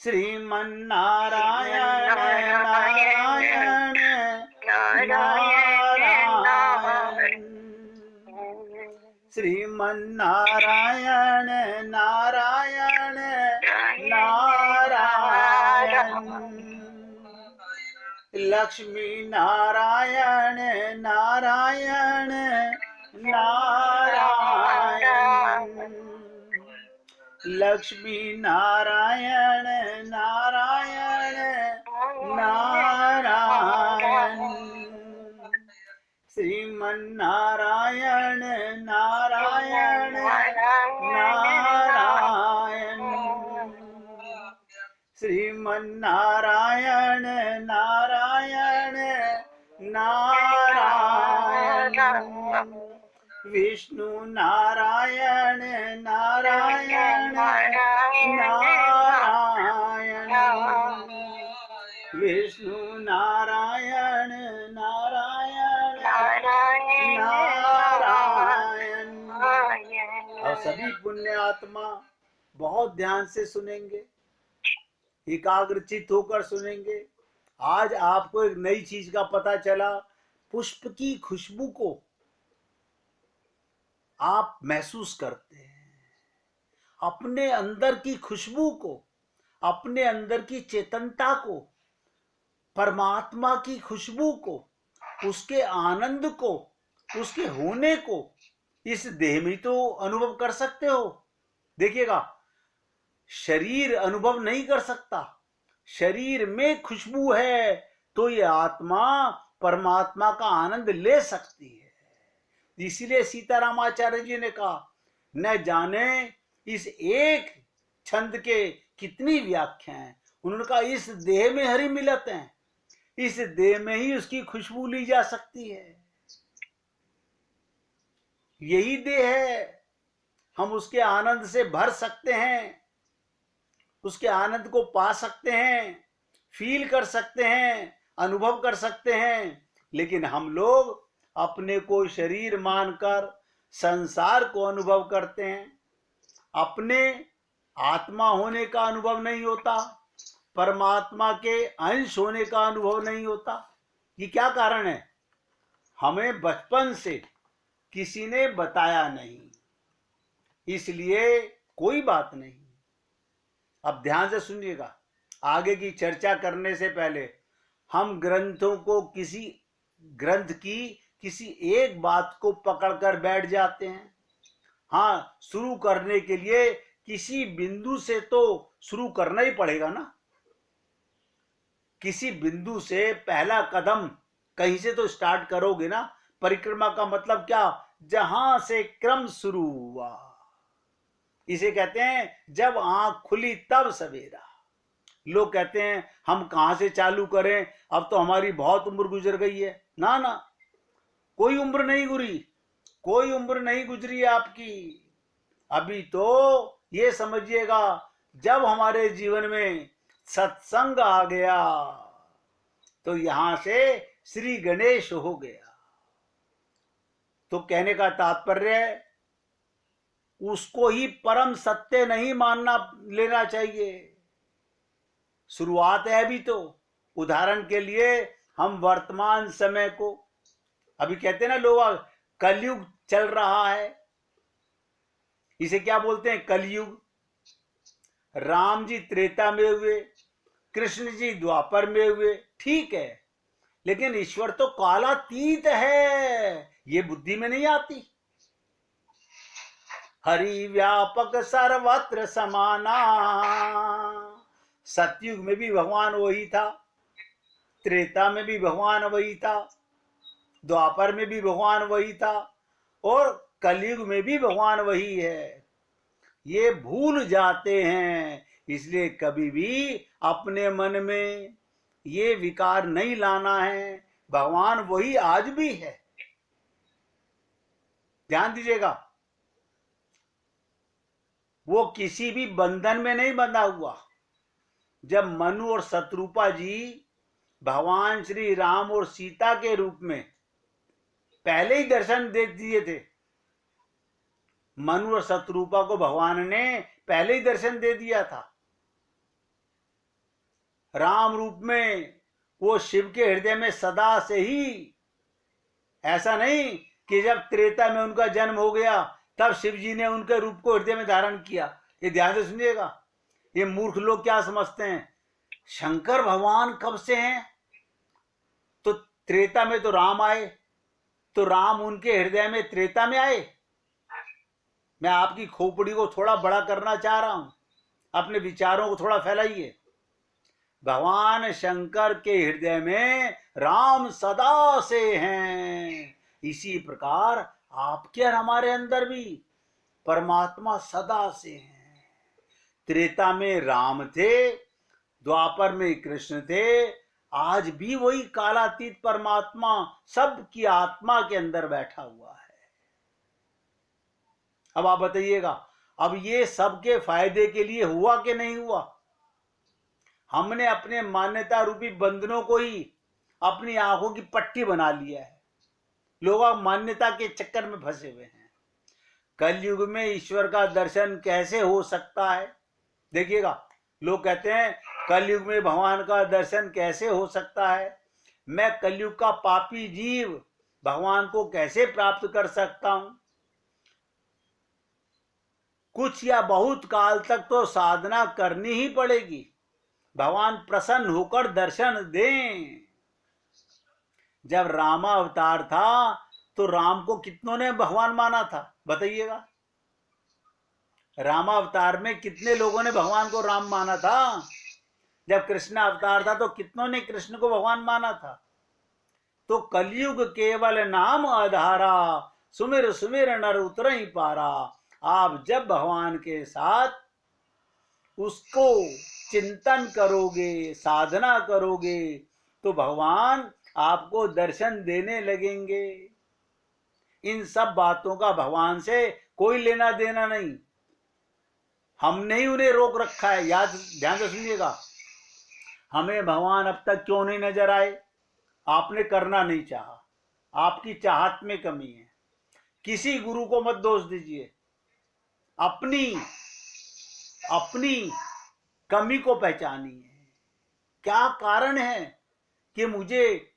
श्रीमन्नारायण नारायण नारायण, श्रीमन्नारायण नारायण नारायण, लक्ष्मी नारायण नारायण नारायण, लक्ष्मी नारायण नारायण नारायण, श्रीमन्नारायण नारायण नारायण, श्रीमन्नारायण नारायण नारायण, विष्णु नारायण नारायण नारायण, विष्णु नारायण नारायण नारायण। और सभी पुण्य आत्मा बहुत ध्यान से सुनेंगे, एकाग्रचित होकर सुनेंगे। आज आपको एक नई चीज का पता चला, पुष्प की खुशबू को आप महसूस करते हैं, अपने अंदर की खुशबू को, अपने अंदर की चेतनता को, परमात्मा की खुशबू को, उसके आनंद को, उसके होने को इस देह में तो अनुभव कर सकते हो। देखिएगा, शरीर अनुभव नहीं कर सकता। शरीर में खुशबू है तो ये आत्मा परमात्मा का आनंद ले सकती है। इसीलिए सीतारामाचार्य जी ने कहा, न जाने इस एक छंद के कितनी व्याख्या है। उन्होंने कहा इस देह में हरि मिलत है, इस देह में ही उसकी खुशबू ली जा सकती है। यही देह है, हम उसके आनंद से भर सकते हैं, उसके आनंद को पा सकते हैं, फील कर सकते हैं, अनुभव कर सकते हैं। लेकिन हम लोग अपने को शरीर मानकर संसार को अनुभव करते हैं, अपने आत्मा होने का अनुभव नहीं होता, परमात्मा के अंश होने का अनुभव नहीं होता। ये क्या कारण है? हमें बचपन से किसी ने बताया नहीं, इसलिए कोई बात नहीं। अब ध्यान से सुनिएगा, आगे की चर्चा करने से पहले हम ग्रंथों को, किसी ग्रंथ की किसी एक बात को पकड़कर बैठ जाते हैं। हाँ, शुरू करने के लिए किसी बिंदु से तो शुरू करना ही पड़ेगा ना। किसी बिंदु से पहला कदम कहीं से तो स्टार्ट करोगे ना। परिक्रमा का मतलब क्या? जहां से क्रम शुरू हुआ, इसे कहते हैं जब आंख खुली तब सवेरा। लोग कहते हैं हम कहां से चालू करें, अब तो हमारी बहुत उम्र गुजर गई है। ना ना, कोई उम्र नहीं गुजरी, कोई उम्र नहीं गुजरी आपकी। अभी तो ये समझिएगा, जब हमारे जीवन में सत्संग आ गया तो यहां से श्री गणेश हो गया। तो कहने का तात्पर्य है, उसको ही परम सत्य नहीं मानना लेना चाहिए। शुरुआत है अभी तो। उदाहरण के लिए हम वर्तमान समय को, अभी कहते हैं ना लोग, कलयुग चल रहा है। इसे क्या बोलते हैं? कलयुग। राम जी त्रेता में हुए, कृष्ण जी द्वापर में हुए, ठीक है, लेकिन ईश्वर तो कालातीत है, ये बुद्धि में नहीं आती। हरि व्यापक सर्वत्र समाना। सतयुग में भी भगवान वही था, त्रेता में भी भगवान वही था, द्वापर में भी भगवान वही था, और कलयुग में भी भगवान वही है। ये भूल जाते हैं। इसलिए कभी भी अपने मन में ये विकार नहीं लाना है, भगवान वही आज भी है। ध्यान दीजिएगा, वो किसी भी बंधन में नहीं बंधा हुआ। जब मनु और शत्रुपा जी भगवान श्री राम और सीता के रूप में पहले ही दर्शन दे दिए थे, मनु और शत्रुपा को भगवान ने पहले ही दर्शन दे दिया था। राम रूप में वो शिव के हृदय में सदा से ही, ऐसा नहीं कि जब त्रेता में उनका जन्म हो गया तब शिव जी ने उनके रूप को हृदय में धारण किया। ये ध्यान से सुनिएगा, ये मूर्ख लोग क्या समझते हैं, शंकर भगवान कब से हैं, तो त्रेता में तो राम आए, तो राम उनके हृदय में त्रेता में आए। मैं आपकी खोपड़ी को थोड़ा बड़ा करना चाह रहा हूं, अपने विचारों को थोड़ा फैलाइए। भगवान शंकर के हृदय में राम सदा से हैं। इसी प्रकार आपके और हमारे अंदर भी परमात्मा सदा से हैं। त्रेता में राम थे, द्वापर में कृष्ण थे, आज भी वही कालातीत परमात्मा सबकी आत्मा के अंदर बैठा हुआ है। अब आप बताइएगा, अब ये सबके फायदे के लिए हुआ कि नहीं हुआ? हमने अपने मान्यता रूपी बंधनों को ही अपनी आंखों की पट्टी बना लिया है। लोग मान्यता के चक्कर में फंसे हुए हैं। कलयुग में ईश्वर का दर्शन कैसे हो सकता है? देखिएगा, लोग कहते हैं कलयुग में भगवान का दर्शन कैसे हो सकता है, मैं कलयुग का पापी जीव भगवान को कैसे प्राप्त कर सकता हूं? कुछ या बहुत काल तक तो साधना करनी ही पड़ेगी, भगवान प्रसन्न होकर दर्शन दें। जब रामा अवतार था तो राम को कितनों ने भगवान माना था? बताइएगा, रामा अवतार में कितने लोगों ने भगवान को राम माना था? जब कृष्ण अवतार था तो कितनों ने कृष्ण को भगवान माना था? तो कलयुग केवल नाम आधारा, सुमिर सुमिर नर उतर ही पारा। आप जब भगवान के साथ उसको चिंतन करोगे, साधना करोगे, तो भगवान आपको दर्शन देने लगेंगे। इन सब बातों का भगवान से कोई लेना देना नहीं, हमने ही उन्हें रोक रखा है। याद ध्यान से सुनिएगा, हमें भगवान अब तक क्यों नहीं नजर आए? आपने करना नहीं चाहा, आपकी चाहत में कमी है। किसी गुरु को मत दोष दीजिए, अपनी कमी को पहचानिए। क्या कारण है कि मुझे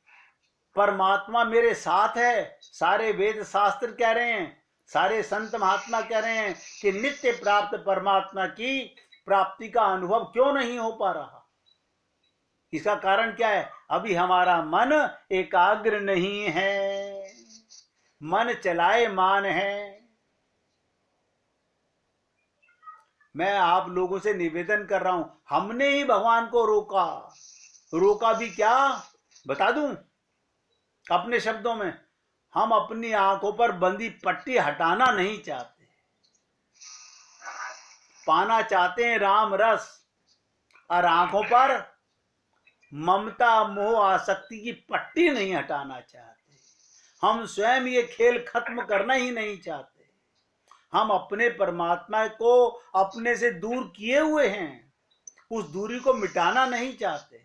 परमात्मा मेरे साथ है? सारे वेद शास्त्र कह रहे हैं, सारे संत महात्मा कह रहे हैं कि नित्य प्राप्त परमात्मा की प्राप्ति का अनुभव क्यों नहीं हो पा रहा? इसका कारण क्या है? अभी हमारा मन एकाग्र नहीं है, मन चलाए मान है। मैं आप लोगों से निवेदन कर रहा हूं, हमने ही भगवान को रोका भी क्या? बता दूं अपने शब्दों में, हम अपनी आंखों पर बंदी पट्टी हटाना नहीं चाहते, पाना चाहते हैं राम रस, और आंखों पर ममता मोह आसक्ति की पट्टी नहीं हटाना चाहते। हम स्वयं ये खेल खत्म करना ही नहीं चाहते। हम अपने परमात्मा को अपने से दूर किए हुए हैं, उस दूरी को मिटाना नहीं चाहते।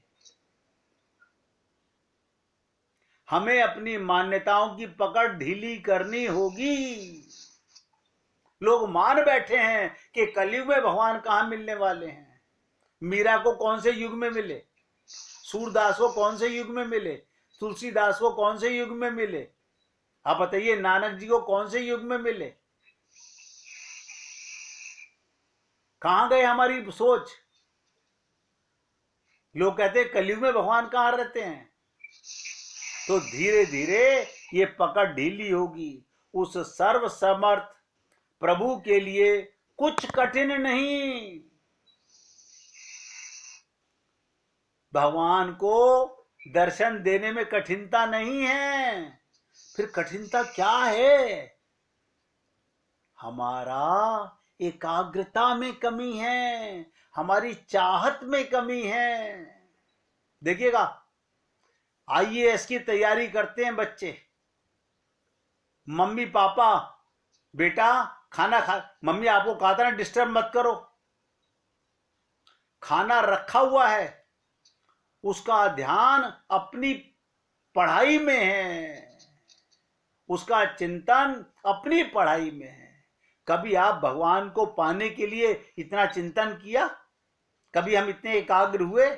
हमें अपनी मान्यताओं की पकड़ ढीली करनी होगी। लोग मान बैठे हैं कि कलयुग में भगवान कहां मिलने वाले हैं। मीरा को कौन से युग में मिले? सूरदास को कौन से युग में मिले? तुलसीदास को कौन से युग में मिले? आप बताइए, नानक जी को कौन से युग में मिले? कहां गए हमारी सोच? लोग कहते हैं कलयुग में भगवान कहां रहते हैं। तो धीरे धीरे ये पकड़ ढीली होगी। उस सर्व समर्थ प्रभु के लिए कुछ कठिन नहीं। भगवान को दर्शन देने में कठिनता नहीं है। फिर कठिनता क्या है? हमारा एकाग्रता में कमी है, हमारी चाहत में कमी है। देखिएगा, आईएएस की तैयारी करते हैं बच्चे, मम्मी पापा, बेटा खाना खा, मम्मी आपको कहा था ना डिस्टर्ब मत करो, खाना रखा हुआ है, उसका ध्यान अपनी पढ़ाई में है, उसका चिंतन अपनी पढ़ाई में है। कभी आप भगवान को पाने के लिए इतना चिंतन किया? कभी हम इतने एकाग्र हुए?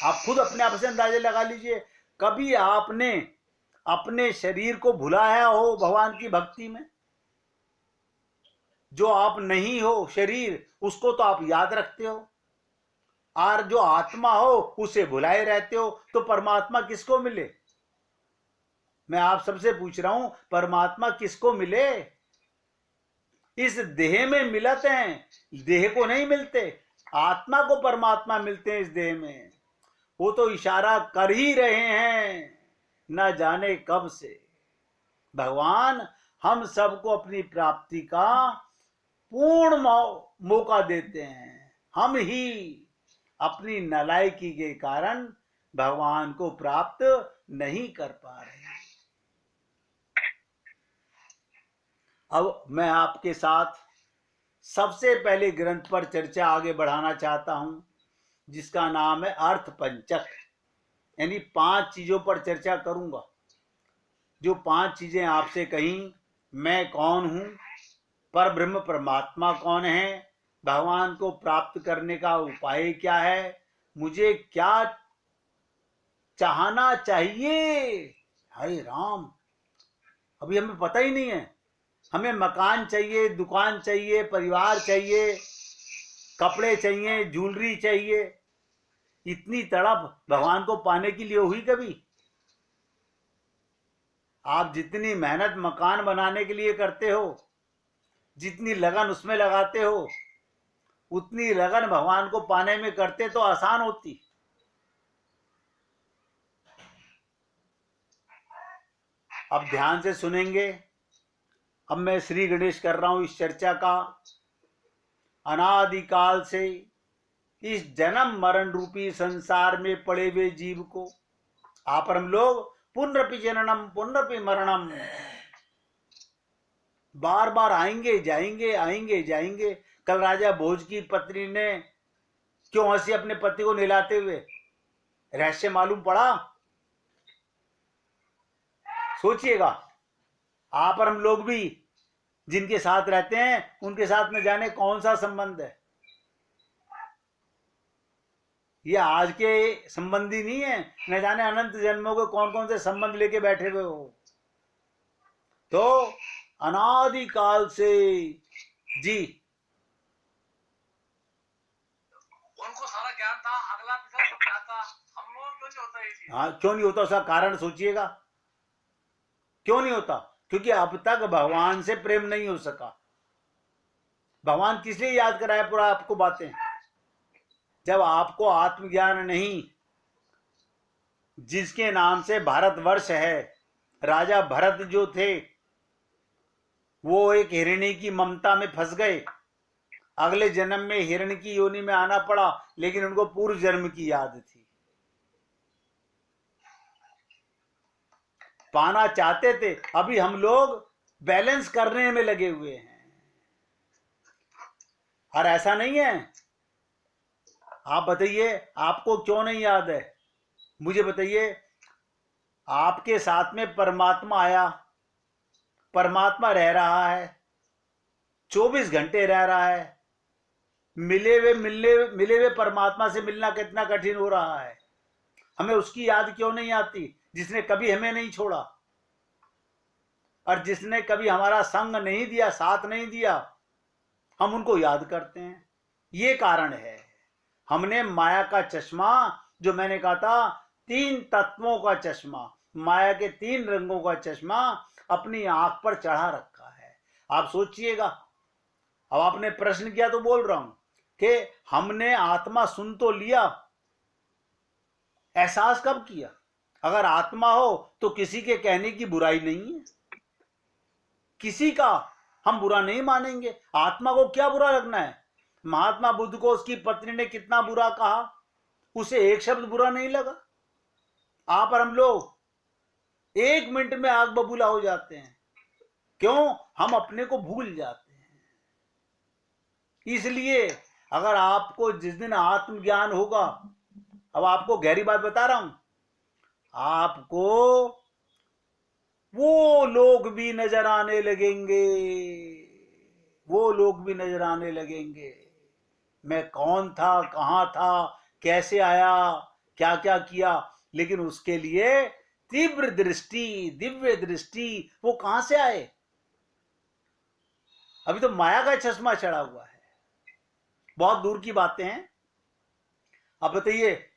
आप खुद अपने आप से अंदाजे लगा लीजिए, कभी आपने अपने शरीर को भुलाया हो भगवान की भक्ति में? जो आप नहीं हो शरीर, उसको तो आप याद रखते हो, और जो आत्मा हो उसे भुलाए रहते हो, तो परमात्मा किसको मिले? मैं आप सबसे पूछ रहा हूं, परमात्मा किसको मिले? इस देह में मिलत हैं, देह को नहीं मिलते। आत्मा को परमात्मा मिलते हैं इस देह में। वो तो इशारा कर ही रहे हैं न जाने कब से। भगवान हम सबको अपनी प्राप्ति का पूर्ण मौका देते हैं। हम ही अपनी नालायकी के कारण भगवान को प्राप्त नहीं कर पा रहे। अब मैं आपके साथ सबसे पहले ग्रंथ पर चर्चा आगे बढ़ाना चाहता हूं, जिसका नाम है अर्थ पंचक, यानी 5 चीजों पर चर्चा करूंगा। जो 5 चीजें आपसे कहीं, मैं कौन हूं, पर ब्रह्म परमात्मा कौन है, भगवान को प्राप्त करने का उपाय क्या है, मुझे क्या चाहना चाहिए। हाय राम, अभी हमें पता ही नहीं है। हमें मकान चाहिए, दुकान चाहिए, परिवार चाहिए, कपड़े चाहिए, ज्वेलरी चाहिए। इतनी तड़प भगवान को पाने के लिए हुई कभी? आप जितनी मेहनत मकान बनाने के लिए करते हो, जितनी लगन उसमें लगाते हो, उतनी लगन भगवान को पाने में करते तो आसान होती। अब ध्यान से सुनेंगे। अब मैं श्री गणेश कर रहा हूं इस चर्चा का। अनादिकाल से इस जन्म मरण रूपी संसार में पड़े हुए जीव को आप हम लोग पुनरपि जननम पुनरपि मरणम, बार बार आएंगे जाएंगे, आएंगे जाएंगे। कल राजा भोज की पत्नी ने क्यों हंसी अपने पति को नहलाते हुए? रहस्य मालूम पड़ा? सोचिएगा। आप और हम लोग भी जिनके साथ रहते हैं, उनके साथ न जाने कौन सा संबंध है। ये आज के संबंधी नहीं है, न जाने अनंत जन्मों के कौन कौन से संबंध लेके बैठे हुए हो। तो अनादिकाल से जी उनको सारा ज्ञान था, अगला पिछला सब ज्ञाता, हम लोगों को नहीं होता ये। हाँ, क्यों नहीं होता? उसका कारण सोचिएगा, क्यों नहीं होता? क्योंकि अब तक भगवान से प्रेम नहीं हो सका। भगवान किस लिए याद कराया पूरा आपको बातें? जब आपको आत्मज्ञान नहीं, जिसके नाम से भारतवर्ष है, राजा भरत जो थे वो एक हिरणी की ममता में फंस गए। अगले जन्म में हिरण की योनि में आना पड़ा, लेकिन उनको पूर्व जन्म की याद थी। पाना चाहते थे। अभी हम लोग बैलेंस करने में लगे हुए हैं। और ऐसा नहीं है। आप बताइए, आपको क्यों नहीं याद है? मुझे बताइए। आपके साथ में परमात्मा आया, परमात्मा रह रहा है, 24 घंटे रह रहा है। मिले हुए परमात्मा से मिलना कितना कठिन हो रहा है। हमें उसकी याद क्यों नहीं आती, जिसने कभी हमें नहीं छोड़ा और जिसने कभी हमारा संग नहीं दिया, साथ नहीं दिया। हम उनको याद करते हैं। ये कारण है। हमने माया का चश्मा, जो मैंने कहा था 3 तत्वों का चश्मा, माया के 3 रंगों का चश्मा अपनी आंख पर चढ़ा रखा है। आप सोचिएगा। अब आपने प्रश्न किया तो बोल रहा हूं कि हमने आत्मा सुन तो लिया, एहसास कब किया? अगर आत्मा हो तो किसी के कहने की बुराई नहीं है, किसी का हम बुरा नहीं मानेंगे। आत्मा को क्या बुरा लगना है? महात्मा बुद्ध को उसकी पत्नी ने कितना बुरा कहा, उसे एक शब्द बुरा नहीं लगा। आप और हम लोग 1 मिनट में आग बबूला हो जाते हैं। क्यों? हम अपने को भूल जाते हैं। इसलिए अगर आपको जिस दिन आत्मज्ञान होगा, अब आपको गहरी बात बता रहा हूं, आपको वो लोग भी नजर आने लगेंगे। वो लोग भी नजर आने लगेंगे। मैं कौन था, कहां था, कैसे आया, क्या क्या किया, लेकिन उसके लिए तीव्र दृष्टि, दिव्य दृष्टि वो कहां से आए? अभी तो माया का चश्मा चढ़ा हुआ है, बहुत दूर की बातें हैं। अब बताइए,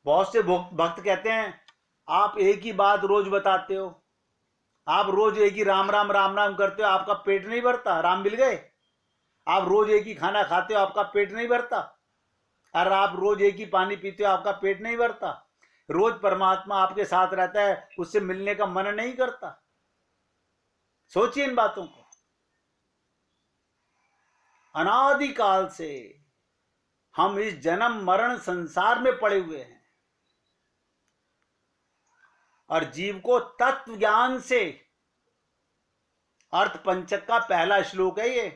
बहुत से भक्त कहते हैं आप एक ही बात रोज बताते हो, आप रोज एक ही राम राम राम राम करते हो, आपका पेट नहीं भरता? राम मिल गए? आप रोज एक ही खाना खाते हो, आपका पेट नहीं भरता? और आप रोज एक ही पानी पीते हो, आपका पेट नहीं भरता? रोज परमात्मा आपके साथ रहता है, उससे मिलने का मन नहीं करता? सोचिए इन बातों को। अनादिकाल से हम इस जन्म मरण संसार में पड़े हुए हैं, और जीव को तत्व ज्ञान से, अर्थ पंचक का पहला श्लोक है ये,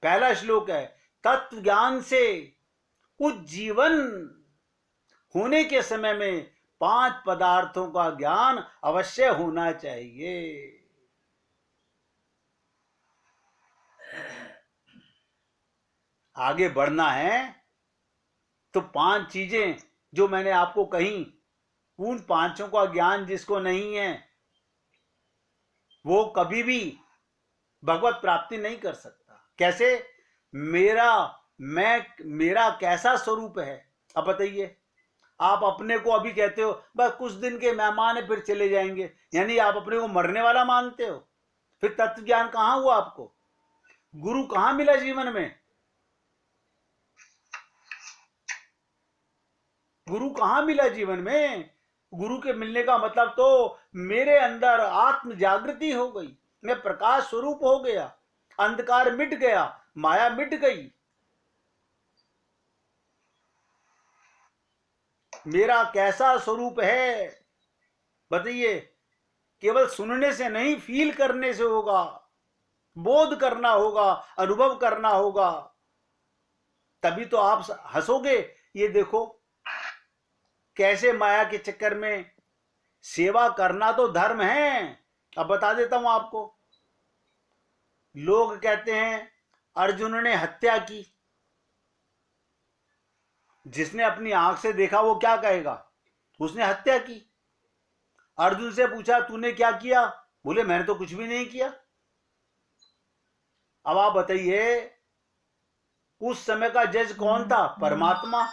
पहला श्लोक है, तत्व ज्ञान से उज्जीवन होने के समय में 5 पदार्थों का ज्ञान अवश्य होना चाहिए। आगे बढ़ना है तो 5 चीजें जो मैंने आपको कही, उन 5 का ज्ञान जिसको नहीं है वो कभी भी भगवत प्राप्ति नहीं कर सकता। कैसे? मेरा कैसा स्वरूप है? अब बताइए, आप अपने को अभी कहते हो बस कुछ दिन के मेहमान है फिर चले जाएंगे, यानी आप अपने को मरने वाला मानते हो। फिर तत्व ज्ञान कहां हुआ आपको? गुरु कहां मिला जीवन में? गुरु कहां मिला जीवन में? गुरु के मिलने का मतलब तो मेरे अंदर आत्म जागृति हो गई, मैं प्रकाश स्वरूप हो गया, अंधकार मिट गया, माया मिट गई। मेरा कैसा स्वरूप है बताइए? केवल सुनने से नहीं, फील करने से होगा, बोध करना होगा, अनुभव करना होगा, तभी तो आप हंसोगे। ये देखो कैसे माया के चक्कर में सेवा करना तो धर्म है। अब बता देता हूं आपको, लोग कहते हैं अर्जुन ने हत्या की, जिसने अपनी आंख से देखा वो क्या कहेगा? उसने हत्या की। अर्जुन से पूछा तूने क्या किया? बोले मैंने तो कुछ भी नहीं किया। अब आप बताइए, उस समय का जज कौन था? परमात्मा।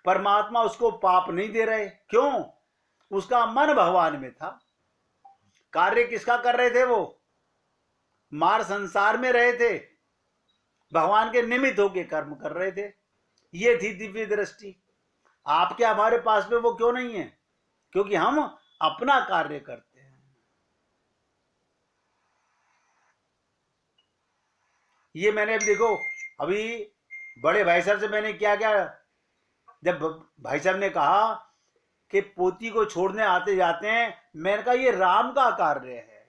परमात्मा उसको पाप नहीं दे रहे, क्यों? उसका मन भगवान में था। कार्य किसका कर रहे थे? वो मार संसार में रहे थे, भगवान के निमित्त होके कर्म कर रहे थे। ये थी दिव्य दृष्टि। आपके हमारे पास में वो क्यों नहीं है? क्योंकि हम अपना कार्य करते हैं। ये मैंने अभी देखो, अभी बड़े भाई साहब से मैंने क्या क्या, जब भाई साहब ने कहा कि पोती को छोड़ने आते जाते हैं, मैंने कहा ये राम का कार्य है,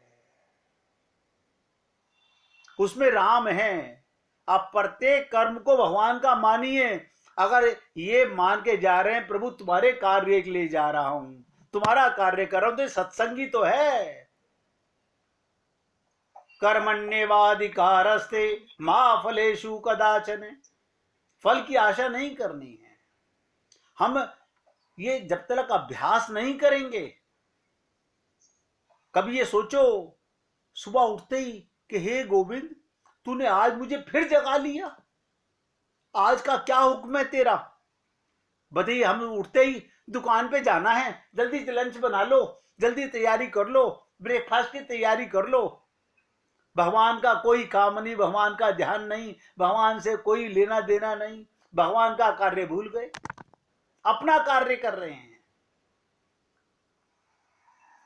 उसमें राम है। आप प्रत्येक कर्म को भगवान का मानिए। अगर ये मान के जा रहे हैं प्रभु तुम्हारे कार्य के लिए जा रहा हूं, तुम्हारा कार्य कर रहा हूं, तो सत्संगी तो है। कर्मण्येवाधिकारस्ते मा फलेषु कदाचन। फल की आशा नहीं करनी है। हम ये जब तक अभ्यास नहीं करेंगे, कभी ये सोचो सुबह उठते ही कि हे गोविंद तूने आज मुझे फिर जगा लिया, आज का क्या हुक्म है तेरा? बताइए, हम उठते ही दुकान पे जाना है, जल्दी लंच बना लो, जल्दी तैयारी कर लो, ब्रेकफास्ट की तैयारी कर लो। भगवान का कोई काम नहीं, भगवान का ध्यान नहीं, भगवान से कोई लेना देना नहीं, भगवान का कार्य भूल गए, अपना कार्य कर रहे हैं।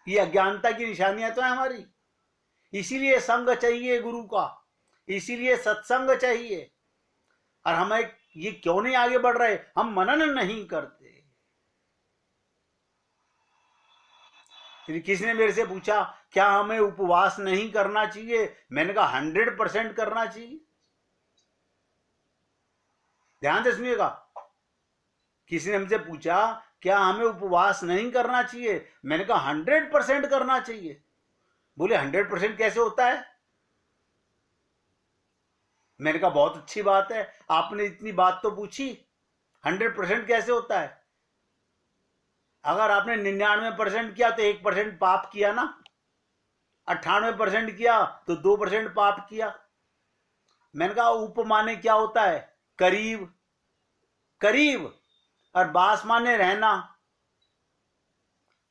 ये अज्ञानता की निशानियां तो है हमारी। इसीलिए संग चाहिए गुरु का, इसीलिए सत्संग चाहिए। और हमें ये क्यों नहीं आगे बढ़ रहे? हम मनन नहीं करते। किसी ने मेरे से पूछा क्या हमें उपवास नहीं करना चाहिए? मैंने कहा 100% करना चाहिए। ध्यान से सुनिएगा, किसी ने हमसे पूछा क्या हमें उपवास नहीं करना चाहिए? मैंने कहा 100% करना चाहिए। बोले 100% कैसे होता है? मैंने कहा बहुत अच्छी बात है, आपने इतनी बात तो पूछी। 100% कैसे होता है? अगर आपने 99% किया तो 1% पाप किया ना, 98% किया तो 2% पाप किया। मैंने कहा उप माने क्या होता है? करीब, करीब, और बास माने रहना।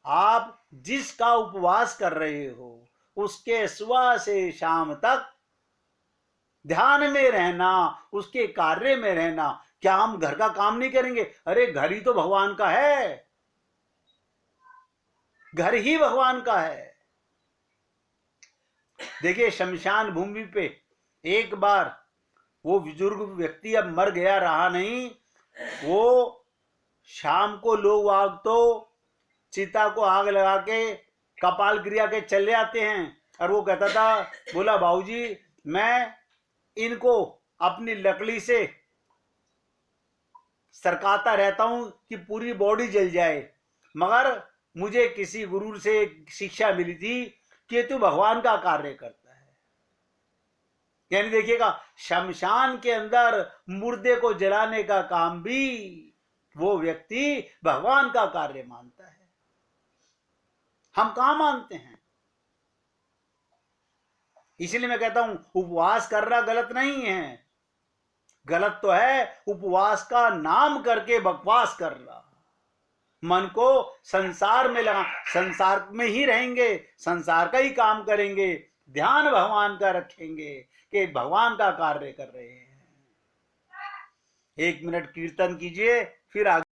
आप जिसका उपवास कर रहे हो उसके सुबह से शाम तक ध्यान में रहना, उसके कार्य में रहना। क्या हम घर का काम नहीं करेंगे? अरे घर ही तो भगवान का है, घर ही भगवान का है। देखिए शमशान भूमि पे एक बार वो बुजुर्ग व्यक्ति अब मर गया, रहा नहीं, वो शाम को लोग आग तो चिता को आग लगा के कपाल क्रिया के चले आते हैं। और वो कहता था, बोला बाबूजी मैं इनको अपनी लकड़ी से सरकाता रहता हूं कि पूरी बॉडी जल जाए, मगर मुझे किसी गुरु से शिक्षा मिली थी कि तू भगवान का कार्य करता है। यानी देखिएगा, शमशान के अंदर मुर्दे को जलाने का काम भी वो व्यक्ति भगवान का कार्य मानता है। हम कहां मानते हैं? इसलिए मैं कहता हूं उपवास करना गलत नहीं है, गलत तो है उपवास का नाम करके बकवास करना। मन को संसार में लगा, संसार में ही रहेंगे, संसार का ही काम करेंगे, ध्यान भगवान का रखेंगे कि भगवान का कार्य कर रहे हैं। 1 मिनट कीर्तन कीजिए, फिर आगे